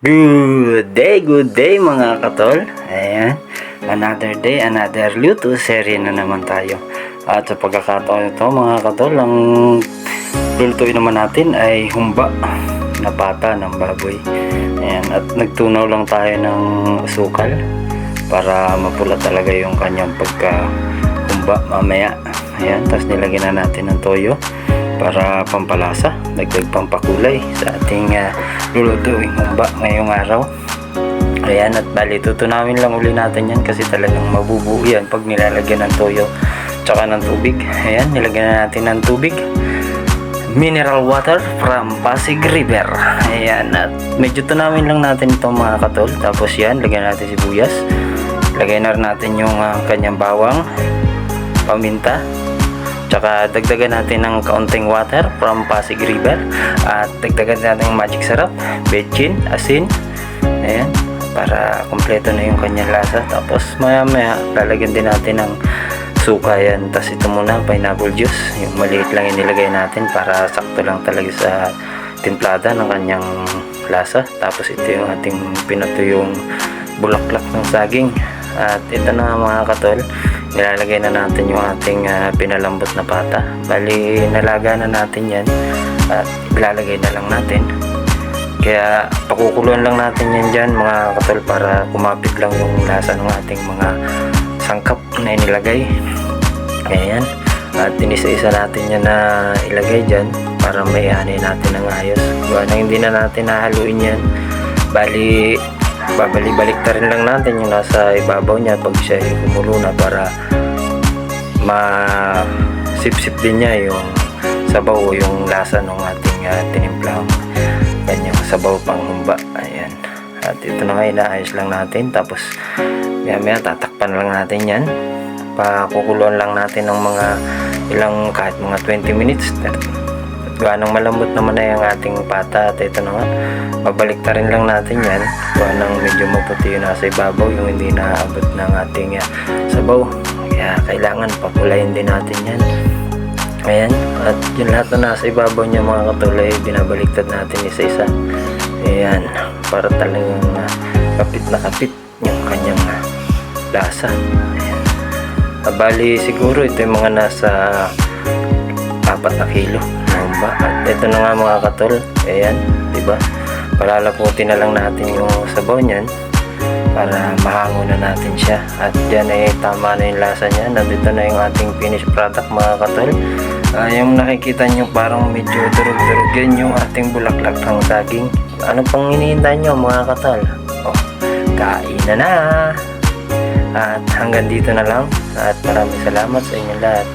Good day mga katol. Ayan, another day, another luto serye na naman tayo. At sa pagkakataon ito mga katol, ang lulutuin naman natin ay humba na pata ng baboy. Ayan, at nagtunaw lang tayo ng sukal para mapula talaga yung kanyang pagka-humba mamaya. Ayan, tapos nilagyan na natin ng toyo para pampalasa, dagdag pampakulay sa ating lulutuing humba ngayong araw. Ayan, at bali tutunawin lang uli natin yan kasi talagang mabubuo yan pag nilalagyan ng toyo tsaka ng tubig. Ayan, nilagyan na natin ng tubig, mineral water from Pasig River. Ayan, at medyo tunawin lang natin ito mga katol. Tapos yan, lagyan natin sibuyas, lagyan na natin yung kanyang bawang, paminta, tsaka dagdagan natin ng kaunting water from Pasig River, at dagdagan natin ng magic sarap, bechin, asin. Ayan, para kompleto na yung kanyang lasa. Tapos maya maya lalagyan din natin ng suka yan. Tapos ito muna, pineapple juice, yung maliit lang inilagay natin para sakto lang talaga sa timplada ng kanyang lasa. Tapos ito yung ating pinatuyong bulaklak ng saging. At ito na mga katol, nilalagay na natin yung ating pinalambot na pata. Bali nalaga na natin yan at ilalagay na lang natin. Kaya pakukuluan lang natin yan dyan mga katol para kumapit lang yung lasa ng ating mga sangkap na inilagay. Ayan, at inisa-isa natin yan na ilagay dyan para may ani natin ng ayos. Gawa na hindi na natin nahaluin yan, bali babalik ta rin lang natin yung nasa ibabaw niya pag siya kumulo na para masip-sip din niya yung sabaw o yung lasa ng ating tinimplang kanyang sabaw pang humba. Ayan, at ito na nga, inaayos lang natin. Tapos maya tatakpan lang natin yan, pakukuluan lang natin ng mga kahit mga 20 minutes. Gaanong malambot naman na yung ating pata. At ito na nga, babalik ta rin lang natin yan. Gaanong medyo maputi yung nasa ibabaw, yung hindi naabot ng ating sabaw. Kaya kailangan papulayin din natin yan. Ayan, at yung lahat na nasa ibabaw niya mga katulay, binabaliktad natin isa-isa. Ayan, para talagang kapit na kapit yung kanyang lasa. Ayan, bali siguro ito yung mga nasa 4 na kilo. At ito na nga mga katol. Ayan, diba, palalaputin na lang natin yung sabaw niyan para mahango na natin siya. At dyan ay tama na yung lasa niya. Nandito na yung ating finished product mga katol. Yung nakikita nyo parang medyo durug-durug, yan yung ating bulaklak ng saging. Ano pang hinihintay nyo mga katol? Oh, kain na! At hanggang dito na lang. At maraming salamat sa inyo lahat.